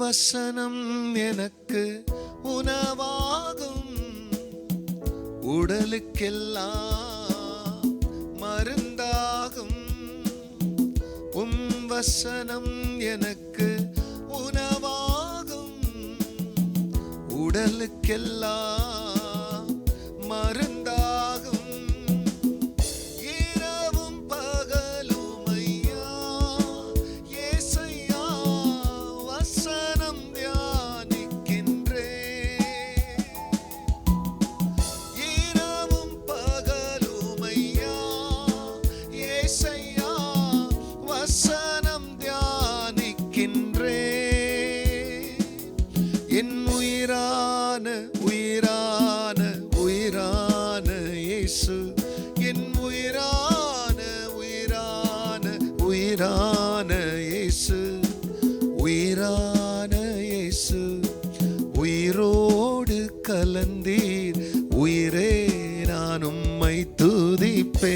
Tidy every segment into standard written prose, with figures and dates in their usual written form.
வசனம் எனக்கு உணவாகும், உடலுக்கெல்லாம் மருந்தாகும். உம் வசனம் எனக்கு உணவாகும், உடலுக்கெல்லாம் மருந்தாகும். இரவும் பகலும் ஐயா ஏசையா வசனம் தியானிக்கின்றேன். இரவும் பகலும் ஐயா ஏசையா வசனம் தியானிக்கின்றேன். என் உயிரான உயிரான உயிரான இயேசு, என் உயிரான உயிரான உயிரான இயேசு, உயிரான இயேசு, உயிரோடு கலந்தீர் உயிரே, நான் உம்மை துதிப்பேன்.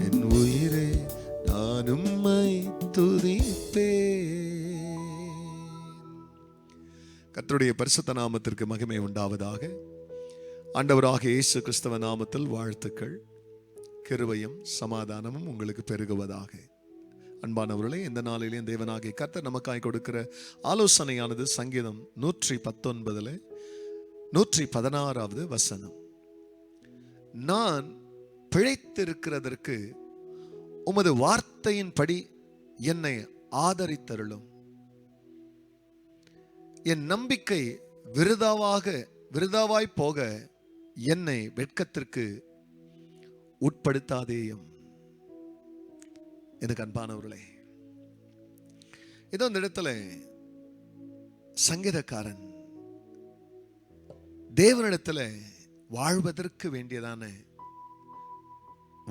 என் உயிரே நான் உம்மை துதிப்பேன். கர்த்தருடைய பரிசுத்த நாமத்திற்கு மகிமை உண்டாவதாக. ஆண்டவராக இயேசு கிறிஸ்தவ நாமத்தில் வாழ்த்துக்கள். கிருபையும் சமாதானமும் உங்களுக்கு பெருகுவதாக. அன்பானவர்களே, இந்த நாளிலேயும் தேவனாகிய கர்த்தர் நமக்காய் கொடுக்கிற ஆலோசனையானது சங்கீதம் 119 116வது வசனம். நான் பிழைத்திருக்கிறதற்கு உமது வார்த்தையின்படி என்னை ஆதரித்தருளும். என் நம்பிக்கை விருதாவாய் போக என்னை வெட்கத்திற்கு உட்படுத்தாதேயும். எனக்கு அன்பானவர்களே, இதோ இந்த இடத்துல சங்கீதக்காரன் தேவனிடத்துல வாழ்வதற்கு வேண்டியதான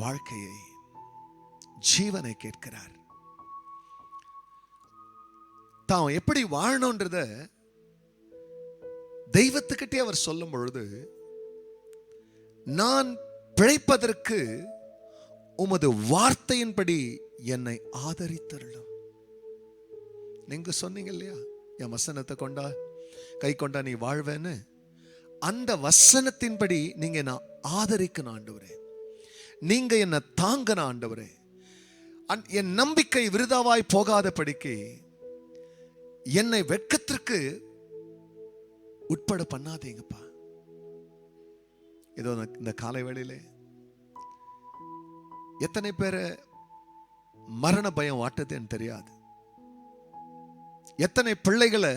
வாழ்க்கையை, ஜீவனை கேட்கிறார். தான் எப்படி வாழணும்ன்றத தெய்வத்துக்கிட்டே அவர் சொல்லும் பொழுது, நான் பிழைப்பதற்கு உமது வார்த்தையின்படி என்னை ஆதரித்தருளும். நீங்க சொன்னீங்க இல்லையா, என் வசனத்தை கொண்டா கை கொண்டா நீ வாழ்வேன்னு. அந்த வசனத்தின்படி நீங்க என்ன ஆதரிக்கணும் ஆண்டவரே, நீங்க என்ன தாங்கணும் ஆண்டவரே. என் நம்பிக்கை விருதாவாய் போகாதபடிக்கு என்னை வெட்கத்திற்கு உட்பட பண்ணாதீங்கப்பா. ஏதோ இந்த காலை வேளையிலே எத்தனை பேரை மரண பயம் வாட்டதுன்னு தெரியாது. எத்தனை பிள்ளைகளை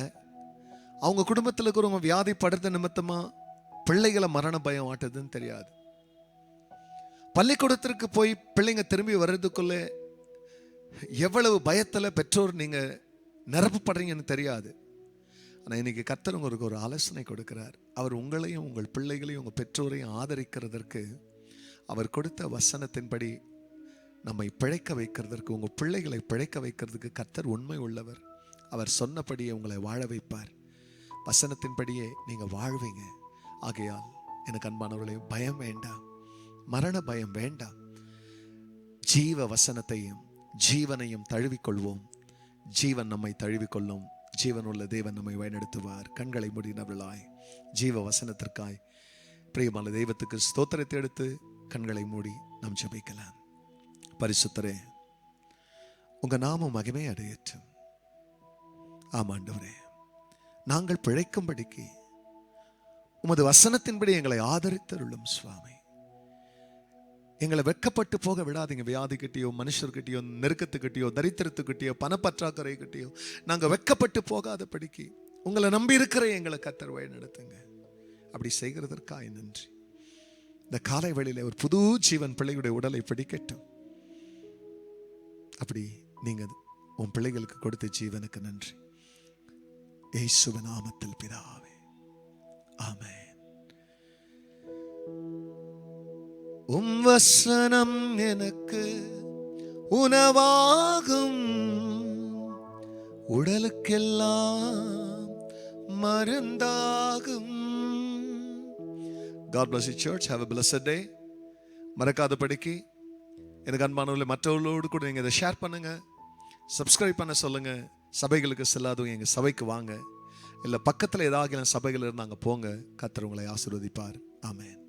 அவங்க குடும்பத்தில் இருக்கிறவங்க வியாதி படுத்த நிமித்தமா பிள்ளைகளை மரண பயம் வாட்டதுன்னு தெரியாது. பள்ளிக்கூடத்திற்கு போய் பிள்ளைங்க திரும்பி வர்றதுக்குள்ள எவ்வளவு பயத்துல பெற்றோர் நீங்க நிரப்பப்படுறீங்கன்னு தெரியாது. ஆனால் இன்னைக்கு கர்த்தர் உங்களுக்கு ஒரு ஆலோசனை கொடுக்கிறார். அவர் உங்களையும் உங்கள் பிள்ளைகளையும் உங்கள் பெற்றோரையும் ஆதரிக்கிறதற்கு, அவர் கொடுத்த வசனத்தின்படி நம்மை பிழைக்க வைக்கிறதற்கு, உங்கள் பிள்ளைகளை பிழைக்க வைக்கிறதுக்கு கர்த்தர் உண்மை உள்ளவர். அவர் சொன்னபடியே உங்களை வாழ வைப்பார். வசனத்தின்படியே நீங்கள் வாழ்வீங்க. ஆகையால் எனக்கு அன்பானவர்களே, பயம் வேண்டாம், மரண பயம் வேண்டாம். ஜீவ வசனத்தையும் ஜீவனையும் தழுவிக்கொள்வோம். ஜீவன் நம்மை தழுவிக்கொள்ளும். ஜீவன் உள்ள தேவன் நம்மை வழிநடத்துவார். கண்களை மூடினவர்களாய் ஜீவ வசனத்திற்காய் பிரியமான தெய்வத்துக்கு ஸ்தோத்திரத்தை எடுத்து கண்களை மூடி நாம் ஜெபிக்கலாம். பரிசுத்தரே, உங்க நாமம் மகிமை அடையட்டும். ஆமாண்டவரே, நாங்கள் பிழைக்கும்படிக்கு உமது வசனத்தின்படி எங்களை ஆதரித்தருளும் சுவாமி. எங்களை வெட்கப்பட்டு போக விடாதீங்க. வியாதிக்கிட்டேயோ, மனுஷர்கிட்டயோ, நெருக்கத்துக்கிட்டயோ, தரித்திரத்துக்கிட்டயோ, பணப்பற்றாக்குறை கிட்டேயோ நாங்கள் வெட்கப்பட்டு போகாதபடிக்கு உங்களை நம்பி இருக்கிற எங்களை கர்த்தர் வழி நடத்துங்க. அப்படி செய்கிறதற்காக நன்றி. இந்த காலை வேளையில ஒரு புது ஜீவன் பிள்ளையுடைய உடலை பிடிக்கட்டும். அப்படி நீங்க உன் பிள்ளைகளுக்கு கொடுத்த ஜீவனுக்கு நன்றி. இயேசுவின் நாமத்தில் பிதாவே, ஆமென். உம் வசனம் எனக்கு உணவாகும், உடலுக்கெல்லாம் மருந்தாகும். God bless you church. Have a blessed day. மறக்காதபடிக்கு எனக்கு அன்பானவர்களே, மற்றவர்களோடு கூட நீங்க இதை ஷேர் பண்ணுங்க, சப்ஸ்கிரைப் பண்ண சொல்லுங்க. சபைகளுக்கு செல்லாதவங்க எங்கள் சபைக்கு வாங்க. இல்லை பக்கத்தில் ஏதாவது சபைகள் இருந்து அங்கே போங்க. கர்த்தர் உங்களை ஆசீர்வதிப்பார். ஆமென்.